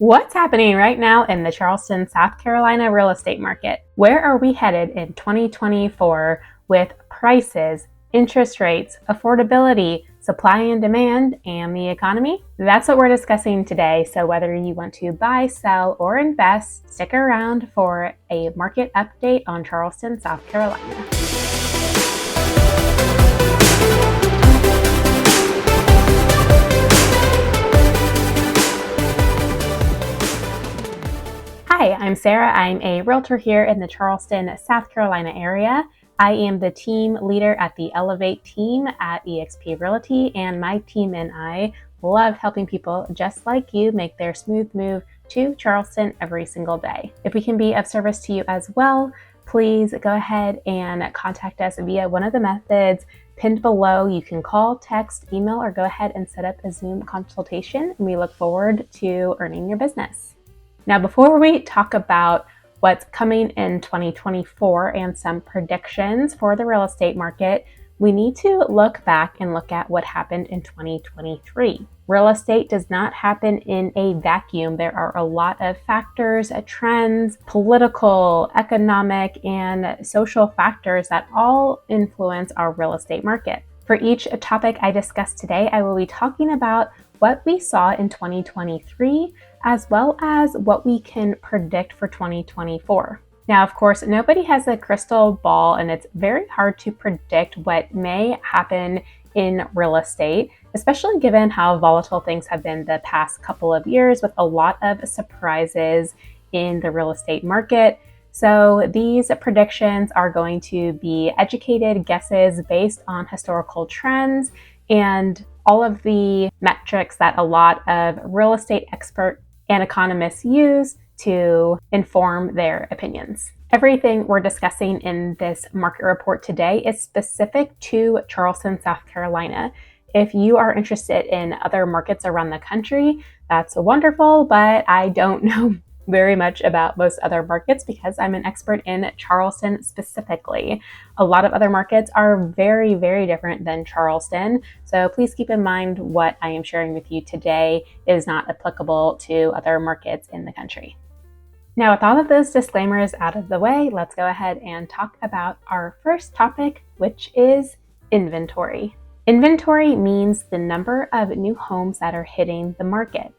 What's happening right now in the Charleston, South Carolina real estate market? Where are we headed in 2024 with prices, interest rates, affordability, supply and demand, and the economy? That's what we're discussing today. So whether you want to buy, sell, or invest, stick around for a market update on Charleston, South Carolina. Hi, I'm Sarah. I'm a realtor here in the Charleston, South Carolina area. I am the team leader at the Elevate team at eXp Realty, and my team and I love helping people just like you make their smooth move to Charleston every single day. If we can be of service to you as well, please go ahead and contact us via one of the methods pinned below. You can call, text, email, or go ahead and set up a Zoom consultation, and we look forward to earning your business. Now, before we talk about what's coming in 2024 and some predictions for the real estate market, we need to look back and look at what happened in 2023. Real estate does not happen in a vacuum. There are a lot of factors, trends, political, economic, and social factors that all influence our real estate market. For each topic I discuss today, I will be talking about what we saw in 2023, as well as what we can predict for 2024. Now, of course, nobody has a crystal ball, and it's very hard to predict what may happen in real estate, especially given how volatile things have been the past couple of years with a lot of surprises in the real estate market. So these predictions are going to be educated guesses based on historical trends and all of the metrics that a lot of real estate experts and economists use to inform their opinions. Everything we're discussing in this market report today is specific to Charleston, South Carolina. If you are interested in other markets around the country, that's wonderful, but I don't know very much about most other markets because I'm an expert in Charleston specifically. A lot of other markets are very, very different than Charleston. So please keep in mind what I am sharing with you today is not applicable to other markets in the country. Now, with all of those disclaimers out of the way, let's go ahead and talk about our first topic, which is inventory. Inventory means the number of new homes that are hitting the market.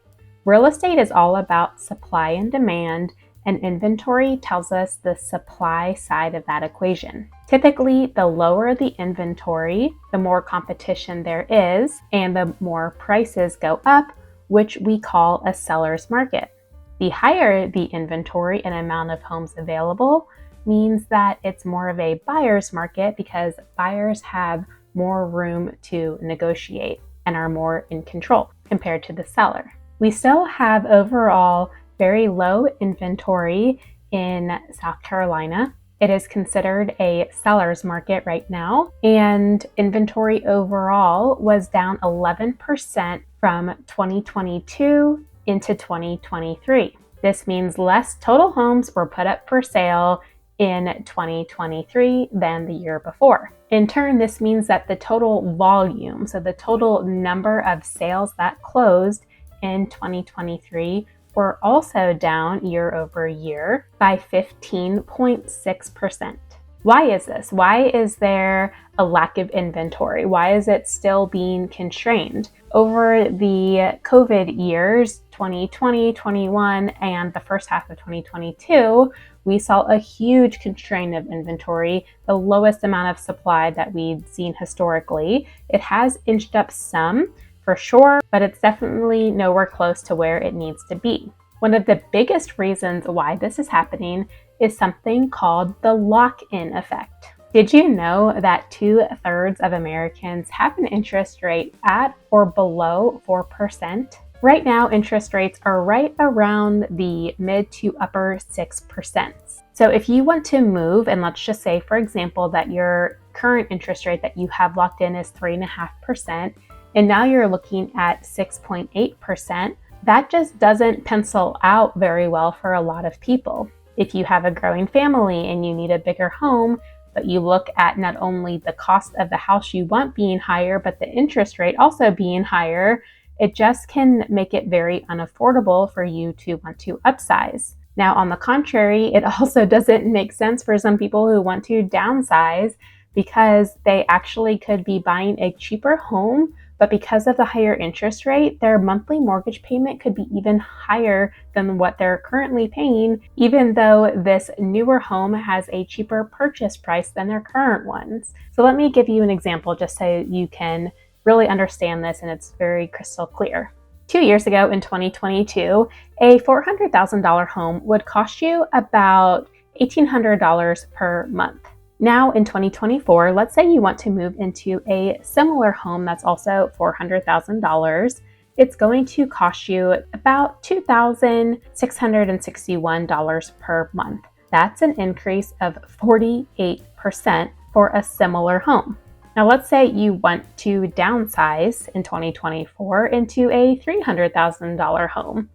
Real estate is all about supply and demand, and inventory tells us the supply side of that equation. Typically, the lower the inventory, the more competition there is, and the more prices go up, which we call a seller's market. The higher the inventory and amount of homes available means that it's more of a buyer's market because buyers have more room to negotiate and are more in control compared to the seller. We still have overall very low inventory in South Carolina. It is considered a seller's market right now, and inventory overall was down 11% from 2022 into 2023. This means less total homes were put up for sale in 2023 than the year before. In turn, this means that the total volume, so the total number of sales that closed in 2023 were also down year over year by 15.6%. Why is this? Why is there a lack of inventory? Why is it still being constrained? Over the COVID years, 2020, 21, and the first half of 2022, we saw a huge constraint of inventory, the lowest amount of supply that we'd seen historically. It has inched up some, for sure, but it's definitely nowhere close to where it needs to be. One of the biggest reasons why this is happening is something called the lock-in effect. Did you know that 2/3 of Americans have an interest rate at or below 4%? Right now, interest rates are right around the mid to upper 6%. So if you want to move, and let's just say, for example, that your current interest rate that you have locked in is 3.5%, and now you're looking at 6.8%, that just doesn't pencil out very well for a lot of people. If you have a growing family and you need a bigger home, but you look at not only the cost of the house you want being higher, but the interest rate also being higher, It just can make it very unaffordable for you to want to upsize. Now, on the contrary, it also doesn't make sense for some people who want to downsize because they actually could be buying a cheaper home, but because of the higher interest rate, their monthly mortgage payment could be even higher than what they're currently paying, even though this newer home has a cheaper purchase price than their current ones. So let me give you an example just so you can really understand this and it's very crystal clear. 2 years ago in 2022, a $400,000 home would cost you about $1,800 per month. Now in 2024, let's say you want to move into a similar home that's also $400,000. It's going to cost you about $2,661 per month. That's an increase of 48% for a similar home. Now let's say you want to downsize in 2024 into a $300,000 home.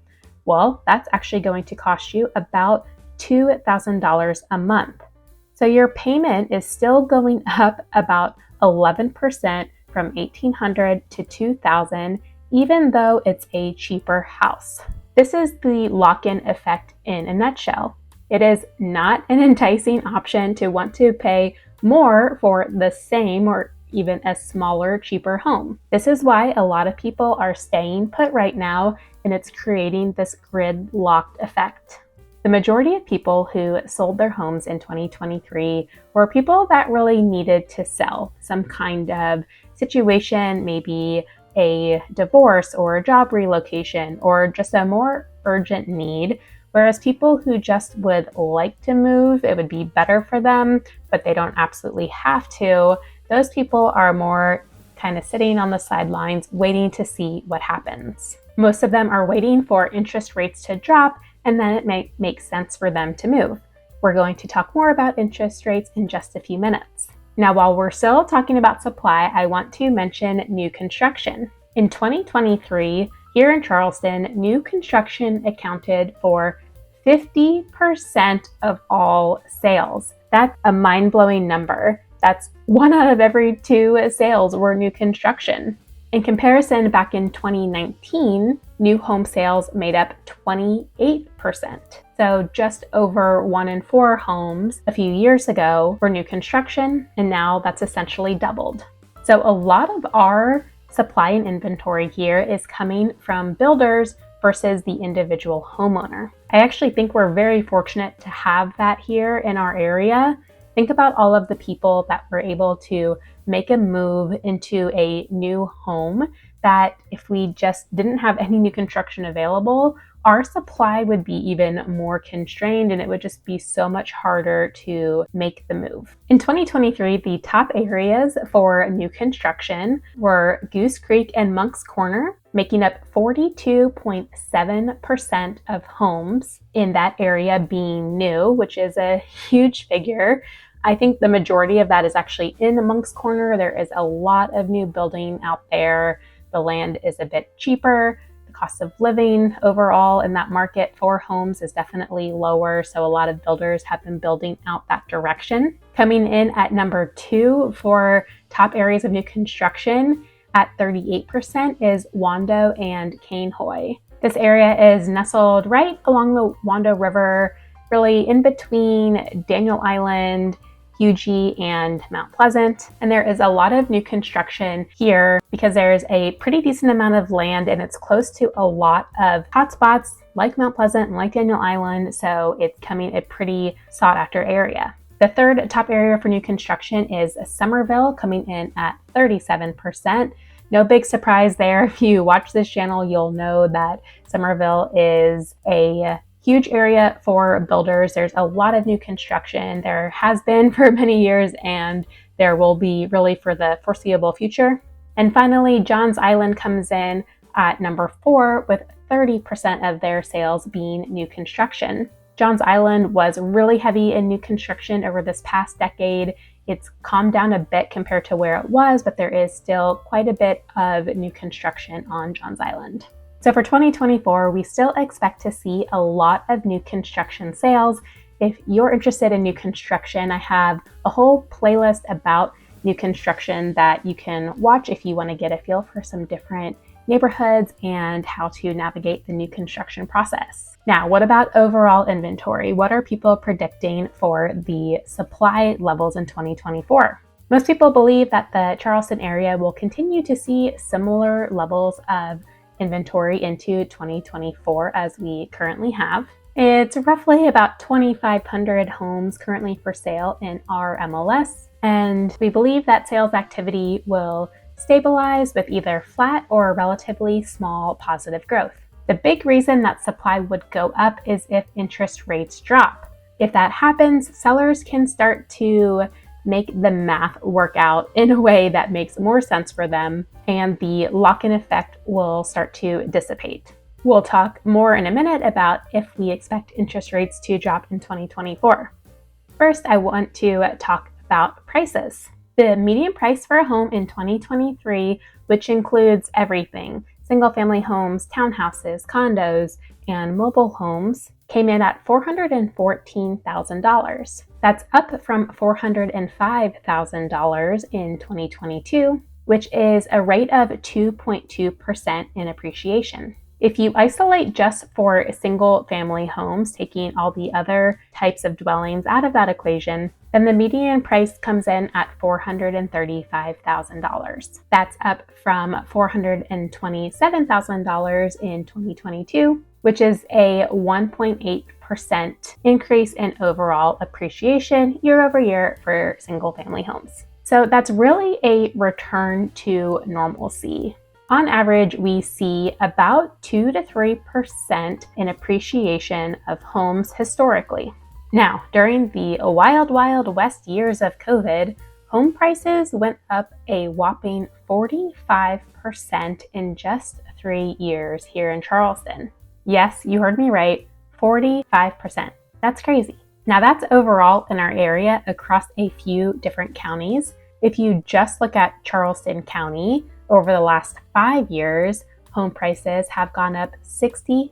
Well, that's actually going to cost you about $2,000 a month. So your payment is still going up about 11% from $1,800 to $2,000, even though it's a cheaper house. This is the lock-in effect in a nutshell. It is not an enticing option to want to pay more for the same or even a smaller, cheaper home. This is why a lot of people are staying put right now, and it's creating this grid-locked effect. The majority of people who sold their homes in 2023 were people that really needed to sell. Some kind of situation, maybe a divorce or a job relocation or just a more urgent need. Whereas people who just would like to move, it would be better for them, but they don't absolutely have to. Those people are more kind of sitting on the sidelines waiting to see what happens. Most of them are waiting for interest rates to drop, and then it may make sense for them to move. We're going to talk more about interest rates in just a few minutes. Now, while we're still talking about supply, I want to mention new construction. In 2023, here in Charleston, new construction accounted for 50% of all sales. That's a mind-blowing number. That's 1 out of every 2 sales were new construction. In comparison, back in 2019, new home sales made up 28%. So just over 1 in 4 homes a few years ago were new construction, and now that's essentially doubled. So a lot of our supply and inventory here is coming from builders versus the individual homeowner. I actually think we're very fortunate to have that here in our area. Think about all of the people that were able to make a move into a new home that if we just didn't have any new construction available, our supply would be even more constrained and it would just be so much harder to make the move. In 2023, the top areas for new construction were Goose Creek and Moncks Corner, making up 42.7% of homes in that area being new, which is a huge figure. I think the majority of that is actually in Moncks Corner. There is a lot of new building out there. The land is a bit cheaper. The cost of living overall in that market for homes is definitely lower. So a lot of builders have been building out that direction. Coming in at number 2 for top areas of new construction at 38% is Wando and Cainhoy. This area is nestled right along the Wando River, really in between Daniel Island, Hugie, and Mount Pleasant. And there is a lot of new construction here because there's a pretty decent amount of land and it's close to a lot of hotspots like Mount Pleasant and like Daniel Island. So it's becoming a pretty sought after area. The third top area for new construction is Somerville, coming in at 37%. No big surprise there. If you watch this channel, you'll know that Somerville is a huge area for builders. There's a lot of new construction. There has been for many years, and there will be really for the foreseeable future. And finally, Johns Island comes in at number 4 with 30% of their sales being new construction. Johns Island was really heavy in new construction over this past decade. It's calmed down a bit compared to where it was, but there is still quite a bit of new construction on Johns Island. So for 2024, we still expect to see a lot of new construction sales. If you're interested in new construction, I have a whole playlist about new construction that you can watch if you want to get a feel for some different neighborhoods and how to navigate the new construction process. Now, what about overall inventory? What are people predicting for the supply levels in 2024? Most people believe that the Charleston area will continue to see similar levels of inventory into 2024 as we currently have. It's roughly about 2,500 homes currently for sale in our MLS, and we believe that sales activity will stabilize with either flat or relatively small positive growth. The big reason that supply would go up is if interest rates drop. If that happens, sellers can start to make the math work out in a way that makes more sense for them, and the lock-in effect will start to dissipate. We'll talk more in a minute about if we expect interest rates to drop in 2024. First, I want to talk about prices. The median price for a home in 2023, which includes everything, single-family homes, townhouses, condos, and mobile homes, came in at $414,000. That's up from $405,000 in 2022, which is a rate of 2.2% in appreciation. If you isolate just for single-family homes, taking all the other types of dwellings out of that equation, then the median price comes in at $435,000. That's up from $427,000 in 2022, which is a 1.8% increase in overall appreciation year over year for single-family homes. So that's really a return to normalcy. On average, we see about 2 to 3% in appreciation of homes historically. Now, during the wild, wild west years of COVID, home prices went up a whopping 45% in just 3 years here in Charleston. Yes, you heard me right, 45%. That's crazy. Now that's overall in our area across a few different counties. If you just look at Charleston County, over the last 5 years, home prices have gone up 62%.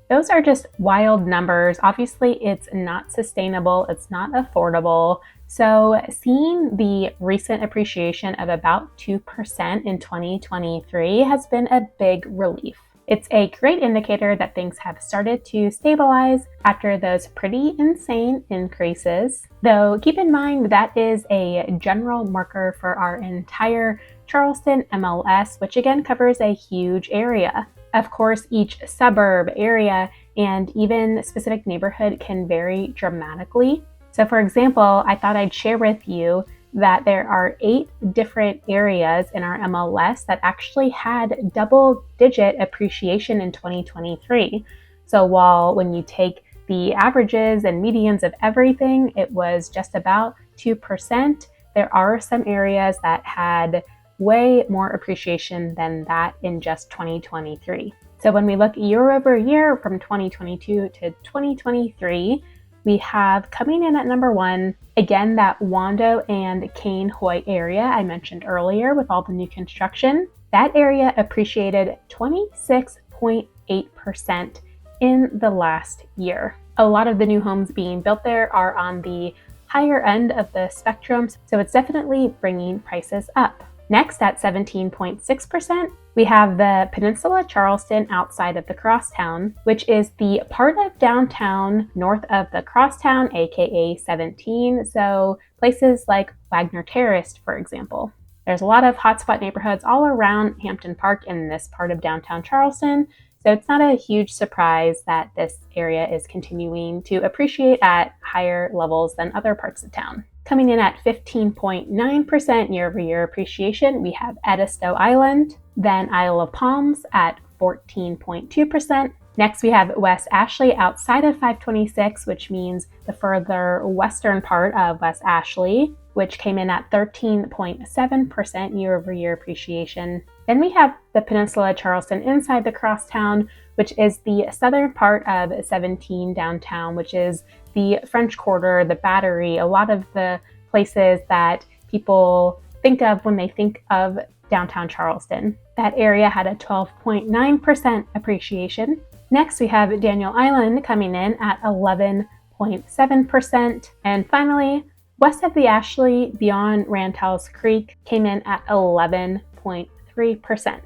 Those are just wild numbers. Obviously, it's not sustainable, it's not affordable. So seeing the recent appreciation of about 2% in 2023 has been a big relief. It's a great indicator that things have started to stabilize after those pretty insane increases. Though keep in mind that is a general marker for our entire Charleston MLS, which again covers a huge area. Of course, each suburb, area, and even specific neighborhood can vary dramatically. So for example, I thought I'd share with you that there are 8 different areas in our MLS that actually had double-digit appreciation in 2023. So while when you take the averages and medians of everything, it was just about 2%, there are some areas that had way more appreciation than that in just 2023. So when we look year over year from 2022 to 2023, we have coming in at number 1, again, that Wando and Cane Hoy area I mentioned earlier with all the new construction. That area appreciated 26.8% in the last year. A lot of the new homes being built there are on the higher end of the spectrum, so it's definitely bringing prices up. Next, at 17.6%, we have the Peninsula Charleston outside of the Crosstown, which is the part of downtown north of the Crosstown, aka 17, so places like Wagner Terrace, for example. There's a lot of hotspot neighborhoods all around Hampton Park in this part of downtown Charleston, so it's not a huge surprise that this area is continuing to appreciate at higher levels than other parts of town. Coming in at 15.9% year-over-year appreciation, we have Edisto Island, then Isle of Palms at 14.2%. Next, we have West Ashley outside of 526, which means the further western part of West Ashley, which came in at 13.7% year-over-year appreciation. Then we have the Peninsula Charleston inside the Crosstown, which is the southern part of 17 downtown, which is the French Quarter, the Battery, a lot of the places that people think of when they think of downtown Charleston. That area had a 12.9% appreciation. Next, we have Daniel Island coming in at 11.7%. And finally, west of the Ashley, beyond Rantals Creek, came in at 11.3%. 3%.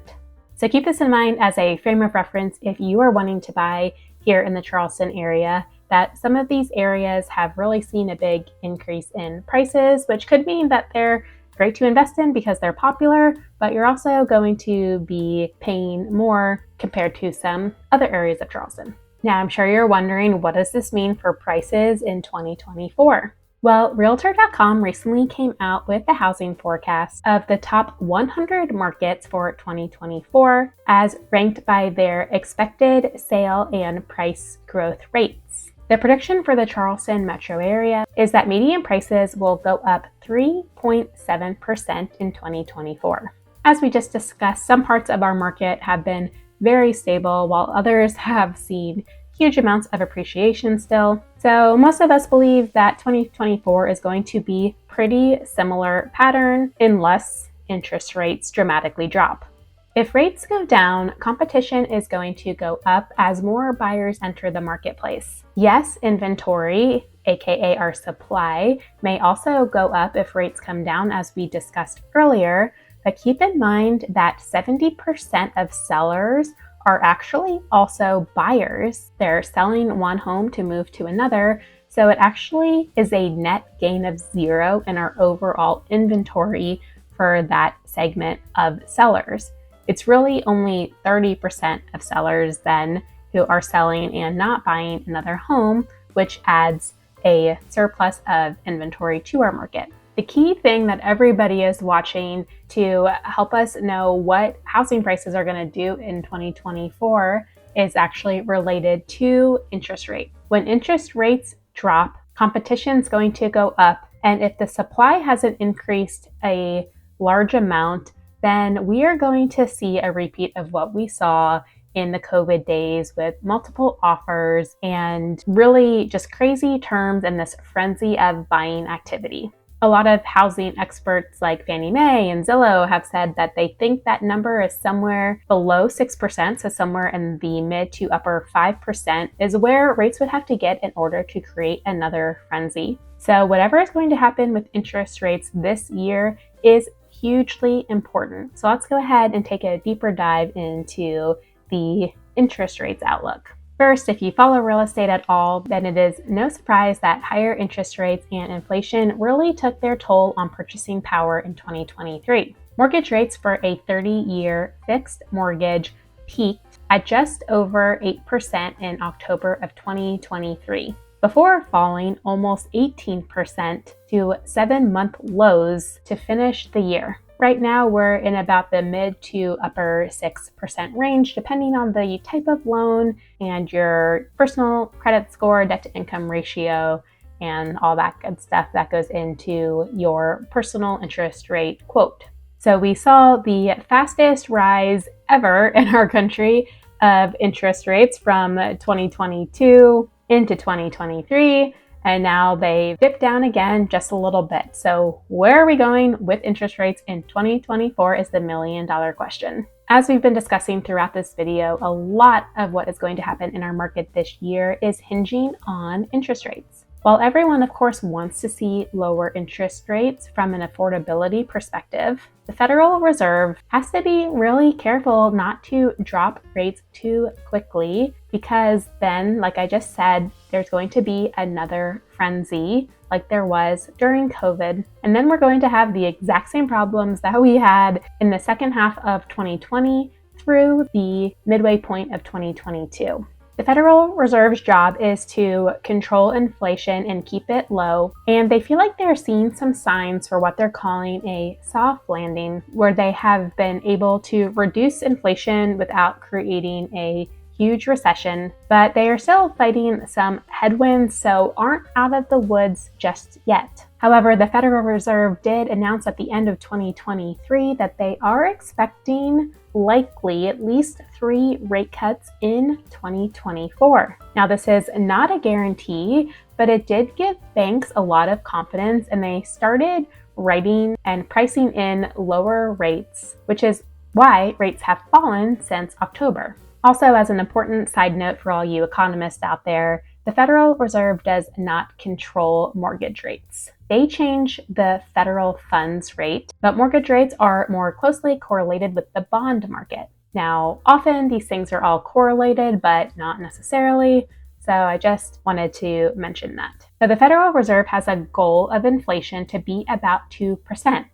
So keep this in mind as a frame of reference if you are wanting to buy here in the Charleston area, that some of these areas have really seen a big increase in prices, which could mean that they're great to invest in because they're popular, but you're also going to be paying more compared to some other areas of Charleston. Now, I'm sure you're wondering, what does this mean for prices in 2024? Well, Realtor.com recently came out with the housing forecast of the top 100 markets for 2024 as ranked by their expected sale and price growth rates. The prediction for the Charleston metro area is that median prices will go up 3.7% in 2024. As we just discussed, some parts of our market have been very stable, while others have seen huge amounts of appreciation still. So most of us believe that 2024 is going to be pretty similar pattern unless interest rates dramatically drop. If rates go down, competition is going to go up as more buyers enter the marketplace. Yes, inventory, aka our supply, may also go up if rates come down, as we discussed earlier, but keep in mind that 70% of sellers are actually also buyers. They're selling one home to move to another, so it actually is a net gain of 0 in our overall inventory for that segment of sellers. It's really only 30% of sellers then who are selling and not buying another home, which adds a surplus of inventory to our market. The key thing that everybody is watching to help us know what housing prices are going to do in 2024 is actually related to interest rate. When interest rates drop, competition is going to go up, and if the supply hasn't increased a large amount, then we are going to see a repeat of what we saw in the COVID days with multiple offers and really just crazy terms and this frenzy of buying activity. A lot of housing experts like Fannie Mae and Zillow have said that they think that number is somewhere below 6%, so somewhere in the mid to upper 5% is where rates would have to get in order to create another frenzy. So whatever is going to happen with interest rates this year is hugely important. So let's go ahead and take a deeper dive into the interest rates outlook. First, if you follow real estate at all, then it is no surprise that higher interest rates and inflation really took their toll on purchasing power in 2023. Mortgage rates for a 30-year fixed mortgage peaked at just over 8% in October of 2023, before falling almost 18% to 7-month lows to finish the year. Right now, we're in about the mid to upper 6% range, depending on the type of loan and your personal credit score, debt to income ratio, and all that good stuff that goes into your personal interest rate quote. So we saw the fastest rise ever in our country of interest rates from 2022 into 2023. And now they dipped down again just a little bit. So where are we going with interest rates in 2024 is the million-dollar question. As we've been discussing throughout this video, a lot of what is going to happen in our market this year is hinging on interest rates. While everyone, of course, wants to see lower interest rates from an affordability perspective, the Federal Reserve has to be really careful not to drop rates too quickly, because then, like I just said, there's going to be another frenzy like there was during COVID. And then we're going to have the exact same problems that we had in the second half of 2020 through the midway point of 2022. The Federal Reserve's job is to control inflation and keep it low, and they feel like they're seeing some signs for what they're calling a soft landing, where they have been able to reduce inflation without creating a huge recession, but they are still fighting some headwinds, so aren't out of the woods just yet. However, the Federal Reserve did announce at the end of 2023 that they are expecting likely at least 3 rate cuts in 2024. Now, this is not a guarantee, but it did give banks a lot of confidence, and they started writing and pricing in lower rates, which is why rates have fallen since October. Also, as an important side note for all you economists out there, The Federal Reserve does not control mortgage rates. They change the federal funds rate, but mortgage rates are more closely correlated with the bond market. Now, often these things are all correlated, but not necessarily, so I just wanted to mention that. So the Federal Reserve has a goal of inflation to be about 2%.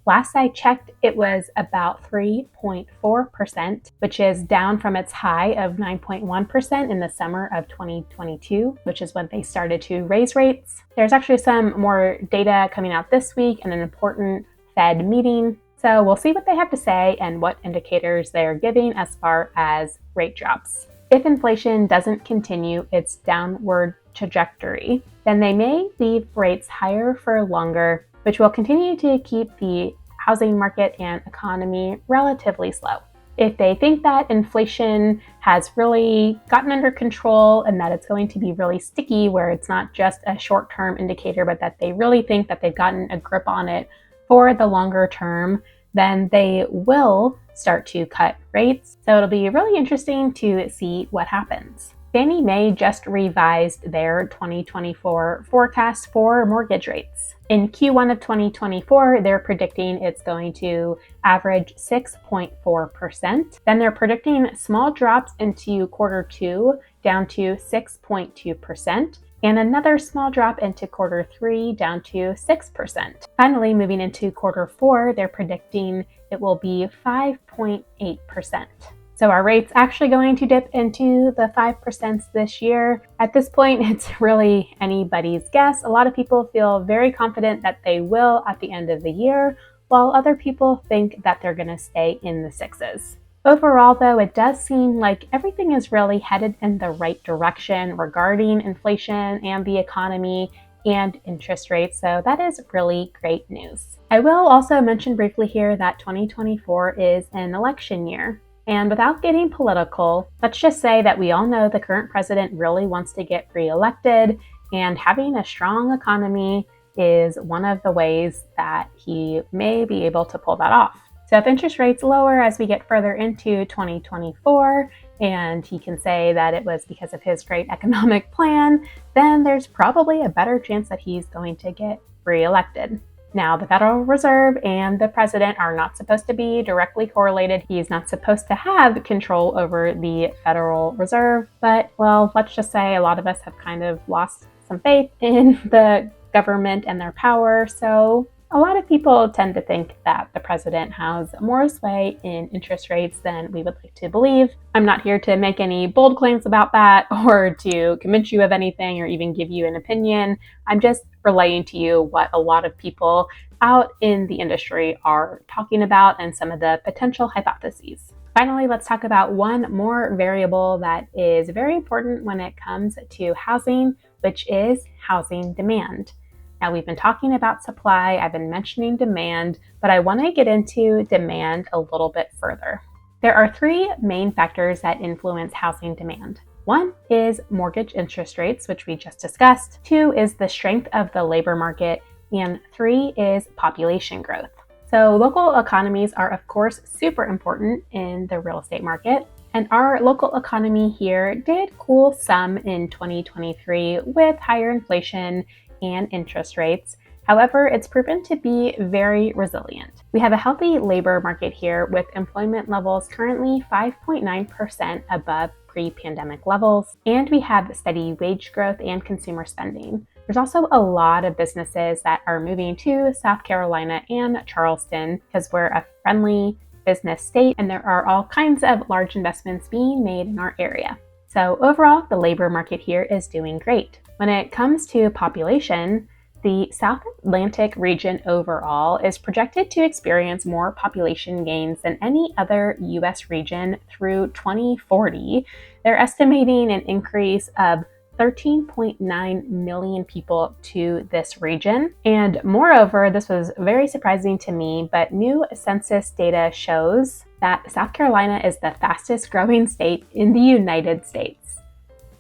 Last I checked, it was about 3.4%, which is down from its high of 9.1% in the summer of 2022, which is when they started to raise rates. There's actually some more data coming out this week and an important Fed meeting. So we'll see what they have to say and what indicators they're giving as far as rate drops. If inflation doesn't continue its downward trajectory, then they may leave rates higher for longer, which will continue to keep the housing market and economy relatively slow. If they think that inflation has really gotten under control and that it's going to be really sticky, where it's not just a short-term indicator, but that they really think that they've gotten a grip on it for the longer term, then they will start to cut rates. So it'll be really interesting to see what happens. Fannie Mae just revised their 2024 forecast for mortgage rates. In Q1 of 2024, they're predicting it's going to average 6.4%. Then they're predicting small drops into quarter 2 down to 6.2%. And another small drop into quarter 3 down to 6%. Finally, moving into quarter 4, they're predicting it will be 5.8%. So our rate's actually going to dip into the 5% this year. At this point, it's really anybody's guess. A lot of people feel very confident that they will at the end of the year, while other people think that they're going to stay in the 6s. Overall, though, it does seem like everything is really headed in the right direction regarding inflation and the economy and interest rates, so that is really great news. I will also mention briefly here that 2024 is an election year. And without getting political, let's just say that we all know the current president really wants to get reelected, and having a strong economy is one of the ways that he may be able to pull that off. So if interest rates lower as we get further into 2024, and he can say that it was because of his great economic plan, then there's probably a better chance that he's going to get reelected. Now, the Federal Reserve and the president are not supposed to be directly correlated. He's not supposed to have control over the Federal Reserve, but, well, let's just say a lot of us have kind of lost some faith in the government and their power, so a lot of people tend to think that the president has more sway in interest rates than we would like to believe. I'm not here to make any bold claims about that or to convince you of anything or even give you an opinion. I'm just relaying to you what a lot of people out in the industry are talking about and some of the potential hypotheses. Finally, let's talk about one more variable that is very important when it comes to housing, which is housing demand. Now, we've been talking about supply, I've been mentioning demand, but I want to get into demand a little bit further. There are 3 main factors that influence housing demand. 1 is mortgage interest rates, which we just discussed. 2 is the strength of the labor market. And 3 is population growth. So local economies are, of course, super important in the real estate market. And our local economy here did cool some in 2023 with higher inflation and interest rates. However, it's proven to be very resilient. We have a healthy labor market here with employment levels currently 5.9% above pre-pandemic levels, and we have steady wage growth and consumer spending. There's also a lot of businesses that are moving to South Carolina and Charleston because we're a friendly business state and there are all kinds of large investments being made in our area. So overall, the labor market here is doing great. When it comes to population, the South Atlantic region overall is projected to experience more population gains than any other U.S. region through 2040. They're estimating an increase of 13.9 million people to this region. And moreover, this was very surprising to me, but new census data shows that South Carolina is the fastest growing state in the United States.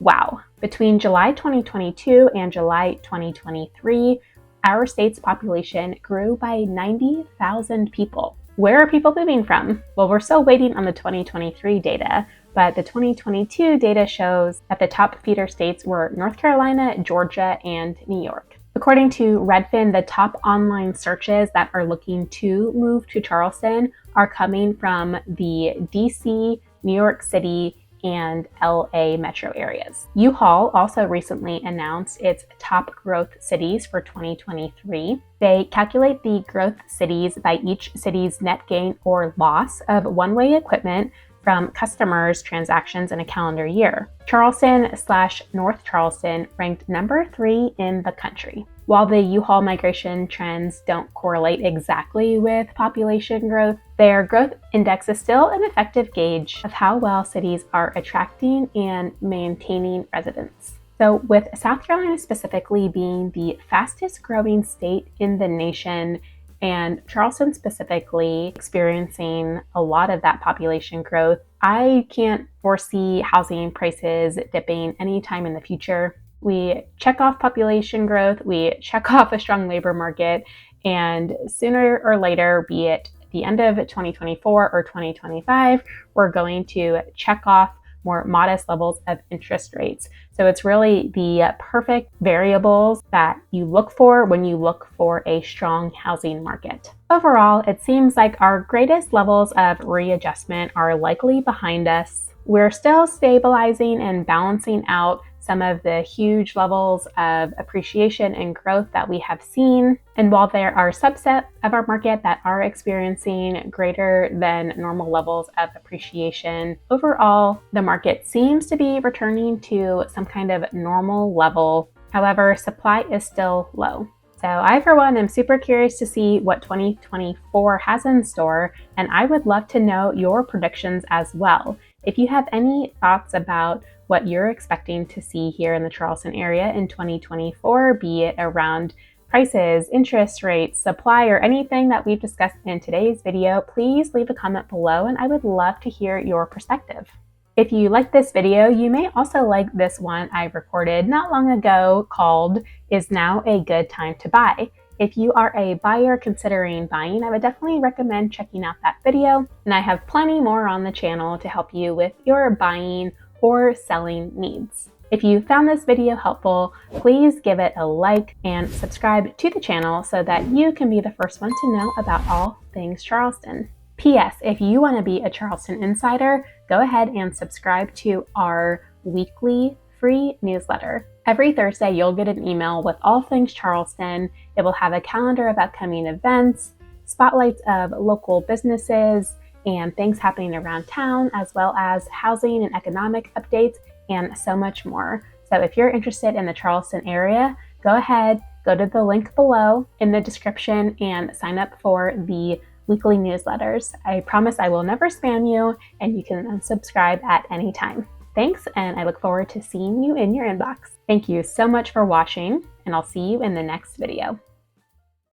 Wow. Between July 2022 and July 2023, our state's population grew by 90,000 people. Where are people moving from? Well, we're still waiting on the 2023 data, but the 2022 data shows that the top feeder states were North Carolina, Georgia, and New York. According to Redfin, the top online searches that are looking to move to Charleston are coming from the DC, New York City, and LA metro areas. U-Haul also recently announced its top growth cities for 2023. They calculate the growth cities by each city's net gain or loss of one-way equipment from customers' transactions in a calendar year. Charleston/North Charleston ranked number 3 in the country. While the U-Haul migration trends don't correlate exactly with population growth, their growth index is still an effective gauge of how well cities are attracting and maintaining residents. So with South Carolina specifically being the fastest growing state in the nation, and Charleston specifically experiencing a lot of that population growth, I can't foresee housing prices dipping anytime in the future. We check off population growth, we check off a strong labor market, and sooner or later, be it the end of 2024 or 2025, we're going to check off more modest levels of interest rates. So it's really the perfect variables that you look for when you look for a strong housing market. Overall, it seems like our greatest levels of readjustment are likely behind us. We're still stabilizing and balancing out some of the huge levels of appreciation and growth that we have seen. And while there are subsets of our market that are experiencing greater than normal levels of appreciation, overall, the market seems to be returning to some kind of normal level. However, supply is still low. So I, for one, am super curious to see what 2024 has in store, and I would love to know your predictions as well. If you have any thoughts about what you're expecting to see here in the Charleston area in 2024, be it around prices, interest rates, supply, or anything that we've discussed in today's video, please leave a comment below and I would love to hear your perspective. If you like this video, you may also like this one I recorded not long ago called "Is Now a Good Time to Buy?" If you are a buyer considering buying, I would definitely recommend checking out that video, and I have plenty more on the channel to help you with your buying or selling needs. If you found this video helpful, please give it a like and subscribe to the channel so that you can be the first one to know about all things Charleston. P.S. If you want to be a Charleston insider, go ahead and subscribe to our weekly free newsletter. Every Thursday, you'll get an email with all things Charleston. It will have a calendar of upcoming events, spotlights of local businesses, and things happening around town, as well as housing and economic updates, and so much more. So if you're interested in the Charleston area, go ahead, go to the link below in the description and sign up for the weekly newsletters. I promise I will never spam you, and you can unsubscribe at any time. Thanks, and I look forward to seeing you in your inbox. Thank you so much for watching, and I'll see you in the next video.